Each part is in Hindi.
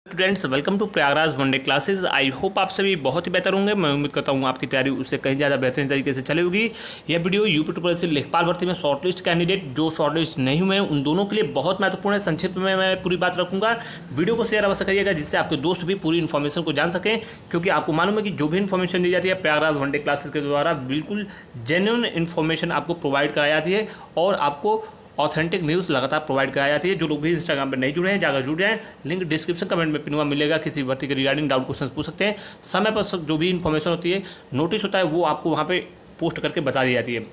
Students welcome to Prayagraj one day classes. I hope आप सभी बहुत ही बेहतर होंगे। मैं उम्मीद करता हूँ आपकी तैयारी उससे कहीं ज़्यादा बेहतरीन तरीके से चली होगी। यह वीडियो यूपी ट्रिपल एससी लेखपाल भर्ती में शॉर्टलिस्ट कैंडिडेट जो शॉर्टलिस्ट नहीं हुए हैं उन दोनों के लिए बहुत महत्वपूर्ण है। संक्षिप्त में मैं पूरी बात रखूँगा। वीडियो को शेयर अवश्य करिएगा जिससे आपके दोस्त भी पूरी इन्फॉर्मेशन को जान सकें, क्योंकि आपको मालूम है कि जो भी इन्फॉर्मेशन दी जाती है प्रयागराज वनडे क्लासेस के द्वारा बिल्कुल जेन्युइन इन्फॉर्मेशन आपको प्रोवाइड कराई जाती है और आपको ऑथेंटिक न्यूज़ लगातार प्रोवाइड कराई जाती है। जो लोग भी इंस्टाग्राम पर नहीं जुड़े हैं जाकर जुड़ जाएं। लिंक डिस्क्रिप्शन कमेंट में पिन मिलेगा। किसी भर्ती के रिगार्डिंग डाउट क्वेश्चन पूछ सकते हैं। समय पर सब जो भी इन्फॉर्मेशन होती है, नोटिस होता है, वो आपको वहाँ पे पोस्ट करके बता दी जाती है।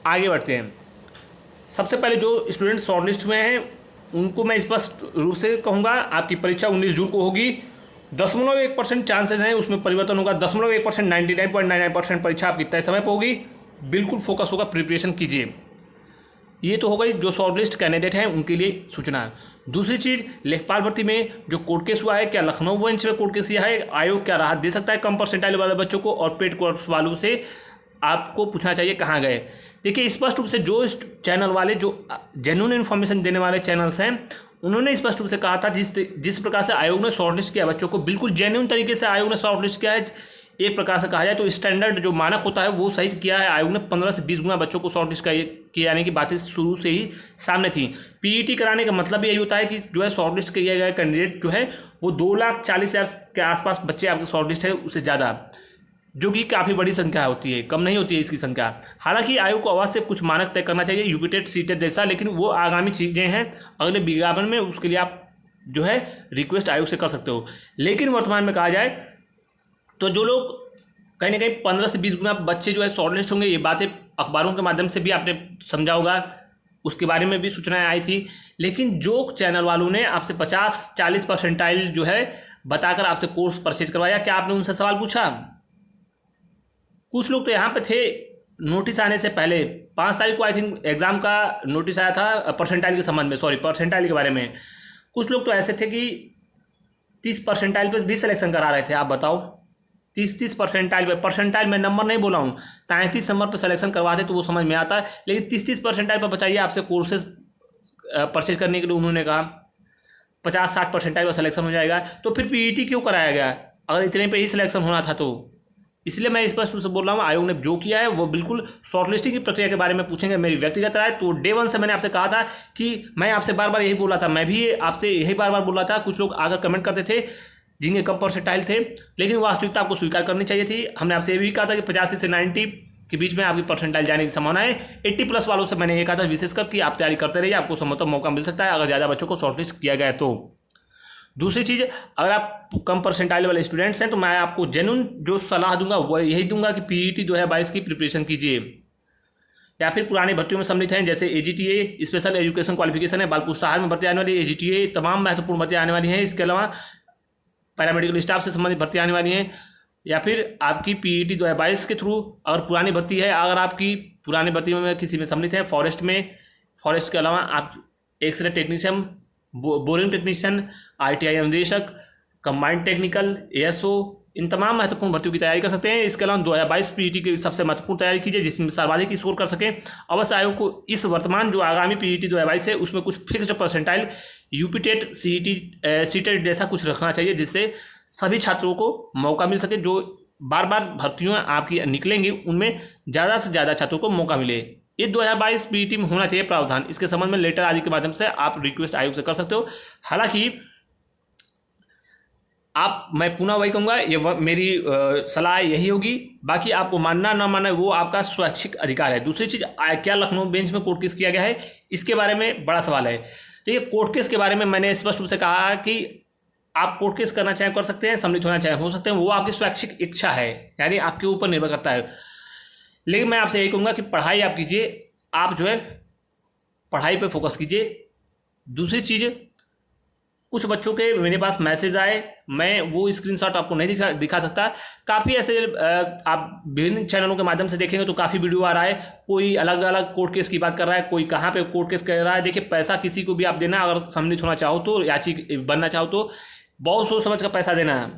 आगे बढ़ते हैं। सबसे पहले जो स्टूडेंट शॉर्टलिस्ट में हैं उनको मैं स्पष्ट रूप से कहूँगा, आपकी परीक्षा 19 जून को होगी। 0.1% चांसेस हैं उसमें परिवर्तन होगा। 0.1% 99.99% परीक्षा आपकी तय समय पर होगी। बिल्कुल फोकस होगा, प्रिपरेशन कीजिए। ये तो हो गई जो शॉर्टलिस्ट कैंडिडेट हैं उनके लिए सूचना। दूसरी चीज़, लेखपाल भर्ती में जो कोर्ट केस हुआ है, क्या लखनऊ बेंच में कोर्ट केस किया है, आयोग क्या राहत दे सकता है कम परसेंटाइल वाले बच्चों को, और पेड कोर्स वालों से आपको पूछना चाहिए कहाँ गए। देखिए स्पष्ट रूप से जो चैनल वाले जो जेन्युइन इन्फॉर्मेशन देने वाले चैनल्स हैं उन्होंने स्पष्ट रूप से कहा था जिस प्रकार से आयोग ने शॉर्टलिस्ट किया बच्चों को, बिल्कुल जेन्युइन तरीके से आयोग ने शॉर्टलिस्ट किया है। एक प्रकार से कहा जाए तो स्टैंडर्ड जो मानक होता है वो सही किया है आयोग ने। 15 से 20 गुना बच्चों को शॉर्टलिस्ट किए जाने की बातें शुरू से ही सामने थी। पीईटी कराने का मतलब यही होता है कि जो है शॉर्टलिस्ट किया गया कैंडिडेट जो है वो 2,40,000 के आसपास बच्चे आपके शॉर्टलिस्ट है, उससे ज़्यादा, जो कि काफ़ी बड़ी संख्या होती है, कम नहीं होती है इसकी संख्या। हालांकि आयोग को अवश्य कुछ मानक तय करना चाहिए यूपी टेट सीटेट जैसा, लेकिन वो आगामी चीज़ें हैं अगले विज्ञापन में, उसके लिए आप जो है रिक्वेस्ट आयोग से कर सकते हो। लेकिन वर्तमान में कहा जाए तो जो लोग कहीं ना कहीं 15 से 20 गुना बच्चे जो है शॉर्टलिस्ट होंगे, ये बातें अखबारों के माध्यम से भी आपने समझा होगा, उसके बारे में भी सूचनाएं आई थी। लेकिन जो चैनल वालों ने आपसे 50-40 परसेंटाइल जो है बताकर आपसे कोर्स परचेज करवाया, क्या आपने उनसे सवाल पूछा? कुछ लोग तो यहाँ पे थे नोटिस आने से पहले, 5 तारीख को आई थिंक एग्जाम का नोटिस आया था परसेंटाइल के संबंध में, सॉरी परसेंटाइल के बारे में। कुछ लोग तो ऐसे थे कि 30 परसेंटाइल पर भी सिलेक्शन करा रहे थे। आप बताओ, 30 परसेंटाइल पे, परसेंटाइल में नंबर नहीं बोला हूँ, 33 नंबर पर सिलेक्शन करवाते तो वो समझ में आता है। लेकिन 30 परसेंटाइल पर बताइए आपसे कोर्सेज परचेज करने के लिए उन्होंने कहा 50-60 परसेंटाइल पर सिलेक्शन हो जाएगा, तो फिर पीईटी क्यों कराया गया अगर इतने पे ही सिलेक्शन होना था तो? इसलिए मैं स्पष्ट रूप से बोल रहा हूँ, आयोग ने जो किया है वो बिल्कुल शॉर्टलिस्टिंग की प्रक्रिया के बारे में पूछेंगे। मेरी व्यक्तिगत राय तो डे 1 से मैंने आपसे कहा था कि मैं आपसे बार बार यही बोल रहा था, मैं भी आपसे यही बार बार बोल रहा था। कुछ लोग आकर कमेंट करते थे जिनके कम परसेंटाइल थे, लेकिन वास्तविकता आपको स्वीकार करनी चाहिए थी। हमने आपसे ये भी कहा था कि 85 से 90 के बीच में आपकी परसेंटाइल जाने की संभावना है। 80+ वालों से मैंने ये कहा था विशेषकर कि आप तैयारी करते रहिए, आपको संभवतः मौका मिल सकता है अगर ज़्यादा बच्चों को शॉर्टलिस्ट किया गया है तो। दूसरी चीज़, अगर आप कम परसेंटाइल वाले स्टूडेंट्स हैं तो मैं आपको जेन्युइन जो सलाह दूंगा वो यही दूंगा कि पीईटी 2022 की प्रिपरेशन कीजिए, या फिर पुरानी भर्तियों में सम्मिलित हैं जैसे एजीटीए स्पेशल एजुकेशन क्वालिफिकेशन है, बाल पुष्टाहार में भर्ती आने वाली एजीटीए, तमाम महत्वपूर्ण भर्ती आने वाली हैं। इसके अलावा पैरामेडिकल स्टाफ से संबंधित भर्ती आने वाली हैं, या फिर आपकी पीईटी 2022 के थ्रू अगर पुरानी भर्ती है, अगर आपकी पुरानी भर्ती में किसी में सम्मिलित है, फॉरेस्ट के अलावा आप x-ray technician, boring technician, ITI अनुदेशक, कंबाइंड टेक्निकल, एएसओ, इन तमाम महत्वपूर्ण भर्तियों की तैयारी कर सकते हैं। इसके अलावा 2022 पीईटी की सबसे महत्वपूर्ण तैयारी कीजिए जिसमें सर्वाधिक स्कोर कर सकें। अवश्य आयोग को इस वर्तमान जो आगामी पीईटी 2022 है उसमें कुछ fixed percentile UP TET CTET जैसा कुछ रखना चाहिए जिससे सभी छात्रों को मौका मिल सके। जो बार बार भर्तियाँ आपकी निकलेंगी उनमें ज़्यादा से ज़्यादा छात्रों को मौका मिले। ये 2022 पीईटी में होना चाहिए प्रावधान। इसके संबंध में लेटर आदि के माध्यम से आप रिक्वेस्ट आयोग से कर सकते हो। हालांकि मैं पुनः वही कहूँगा, ये मेरी सलाह यही होगी, बाकी आपको मानना ना मानना वो आपका स्वैच्छिक अधिकार है। दूसरी चीज़, क्या लखनऊ बेंच में कोर्ट केस किया गया है, इसके बारे में बड़ा सवाल है। तो ये कोर्ट केस के बारे में मैंने स्पष्ट रूप से कहा कि आप कोर्ट केस करना चाहें कर सकते हैं, सम्मिलित होना चाहें हो सकते हैं, वो आपकी स्वैच्छिक इच्छा है, यानी आपके ऊपर निर्भर करता है। लेकिन मैं आपसे यही कहूँगा कि पढ़ाई आप कीजिए, आप जो है पढ़ाई पर फोकस कीजिए। दूसरी चीज़, कुछ बच्चों के मेरे पास मैसेज आए, मैं वो स्क्रीनशॉट आपको नहीं दिखा सकता। काफ़ी ऐसे आप विभिन्न चैनलों के माध्यम से देखेंगे तो काफ़ी वीडियो आ रहा है, कोई अलग अलग कोर्ट केस की बात कर रहा है, कोई कहाँ पे कोर्ट केस कर रहा है। देखिए पैसा किसी को भी आप देना, अगर सम्मिलित होना चाहो तो, याची बनना चाहो तो बहुत सोच समझ कर पैसा देना है।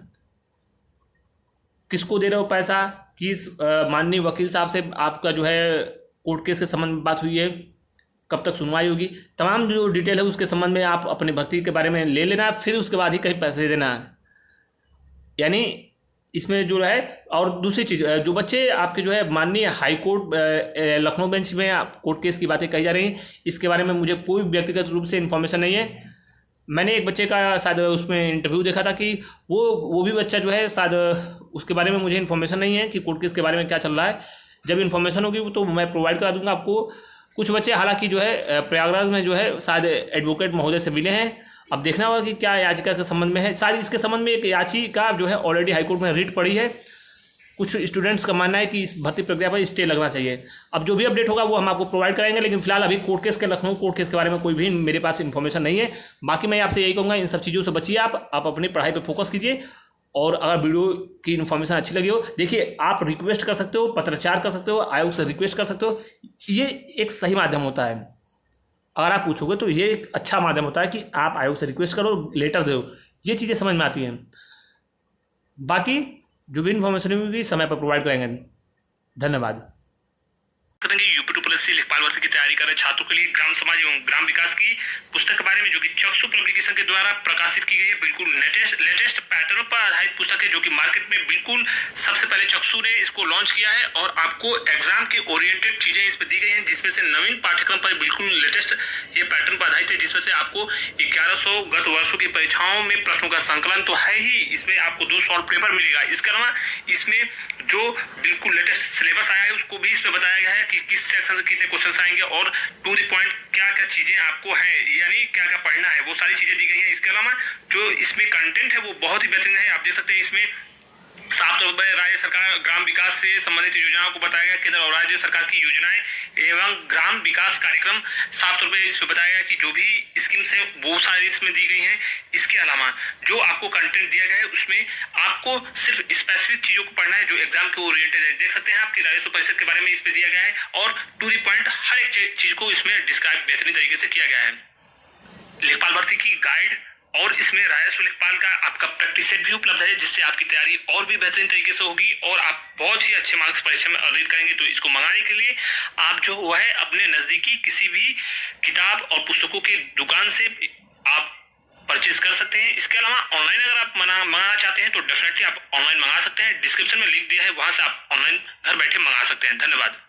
किसको दे रहे हो पैसा, किस माननीय वकील साहब से आपका जो है कोर्ट केस के संबंध में बात हुई है, कब तक सुनवाई होगी, तमाम जो डिटेल है उसके संबंध में आप अपने भर्ती के बारे में ले लेना, फिर उसके बाद ही कहीं पैसे देना। यानी इसमें जो है, और दूसरी चीज़, जो बच्चे आपके जो है माननीय हाई कोर्ट लखनऊ बेंच में कोर्ट केस की बातें कही जा रही हैं, इसके बारे में मुझे कोई व्यक्तिगत रूप से इन्फॉर्मेशन नहीं है। मैंने एक बच्चे का शायद उसमें इंटरव्यू देखा था कि वो भी बच्चा जो है शायद, उसके बारे में मुझे इन्फॉर्मेशन नहीं है कि कोर्ट केस के बारे में क्या चल रहा है। जब इन्फॉर्मेशन होगी तो मैं प्रोवाइड करा दूंगा आपको। कुछ बच्चे हालांकि जो है प्रयागराज में जो है शायद एडवोकेट महोदय से मिले हैं, अब देखना होगा कि क्या याचिका के संबंध में है। शायद इसके संबंध में एक याचिका जो है ऑलरेडी हाईकोर्ट में रिट पड़ी है। कुछ स्टूडेंट्स का मानना है कि इस भर्ती प्रक्रिया पर स्टे लगना चाहिए। अब जो भी अपडेट होगा वो हम आपको प्रोवाइड कराएंगे, लेकिन फिलहाल अभी कोर्ट केस के, लखनऊ कोर्ट केस के बारे में कोई भी मेरे पास इन्फॉर्मेशन नहीं है। बाकी मैं आपसे यही कहूँगा, इन सब चीज़ों से बचिए, आप अपनी पढ़ाई पर फोकस कीजिए। और अगर वीडियो की इन्फॉर्मेशन अच्छी लगी हो, देखिए आप रिक्वेस्ट कर सकते हो, पत्राचार कर सकते हो, आयोग से रिक्वेस्ट कर सकते हो, ये एक सही माध्यम होता है। अगर आप पूछोगे तो ये एक अच्छा माध्यम होता है कि आप आयोग से रिक्वेस्ट करो, लेटर दो, ये चीज़ें समझ में आती हैं। बाकी जो भी इन्फॉर्मेशन होगी समय पर प्रोवाइड करेंगे। धन्यवाद। करेंगे यूपी टू प्लस सी लेखपाल भर्ती की तैयारी कर रहे छात्रों के लिए ग्राम समाज एवं ग्राम विकास की पुस्तक के बारे में, जो कि चक्षु पब्लिकेशन के द्वारा प्रकाशित की गई है। बिल्कुल लेटेस्ट पैटर्न पर आधारित पुस्तक है, जो कि मार्केट में बिल्कुल सबसे पहले चक्षु ने इसको लॉन्च किया है। और आपको एग्जाम के ओरिएंटेड चीजें इसमें दी गई हैं, जिसमें से नवीन पाठ्यक्रम पर बिल्कुल लेटेस्ट ये पैटर्न पर आधारित है, जिसमें से आपको 1100 गत वर्षों की परीक्षाओं में प्रश्नों का संकलन तो है ही, इसमें आपको 2 सॉल्व पेपर मिलेगा। इसके अलावा इसमें जो बिल्कुल लेटेस्ट सिलेबस आया है उसको भी इसमें बताया गया है कि किस सेक्शन से कितने क्वेश्चन आएंगे और टू द पॉइंट क्या क्या चीजें आपको है, यानी क्या क्या पढ़ना है, वो सारी चीजें दी गई हैं। इसके अलावा जो इसमें कंटेंट है वो बहुत ही बेहतरीन है। आप देख सकते हैं इसमें साफ तौर पर राज्य सरकार ग्राम विकास से संबंधित योजनाओं को बताया गया, केंद्र और राज्य सरकार की योजनाएं एवं ग्राम विकास कार्यक्रम साफ तौर पर इसमें बताया गया कि जो भी स्कीम्स हैं वो सारी इसमें दी गई हैं। इसके अलावा जो आपको कंटेंट दिया गया है उसमें आपको सिर्फ स्पेसिफिक चीजों को पढ़ना है जो एग्जाम के ओरिएंटेड है। देख सकते हैं आपकी राजस्व परिषद के बारे में इसमें दिया गया है और टू द पॉइंट हर एक चीज को इसमें डिस्क्राइब बेहतरीन तरीके से किया गया है। लेखपाल भर्ती की गाइड और इसमें राजस्व लेखपाल का आपका प्रैक्टिस सेट भी उपलब्ध है, जिससे आपकी तैयारी और भी बेहतरीन तरीके से होगी और आप बहुत ही अच्छे मार्क्स परीक्षा में अर्जित करेंगे। तो इसको मंगाने के लिए आप जो वो है अपने नजदीकी किसी भी किताब और पुस्तकों की दुकान से आप परचेज कर सकते हैं। इसके अलावा ऑनलाइन अगर आप मंगाना चाहते हैं तो डेफिनेटली आप ऑनलाइन मंगा सकते हैं। डिस्क्रिप्शन में लिंक दिया है, वहां से आप ऑनलाइन घर बैठे मंगा सकते हैं। धन्यवाद।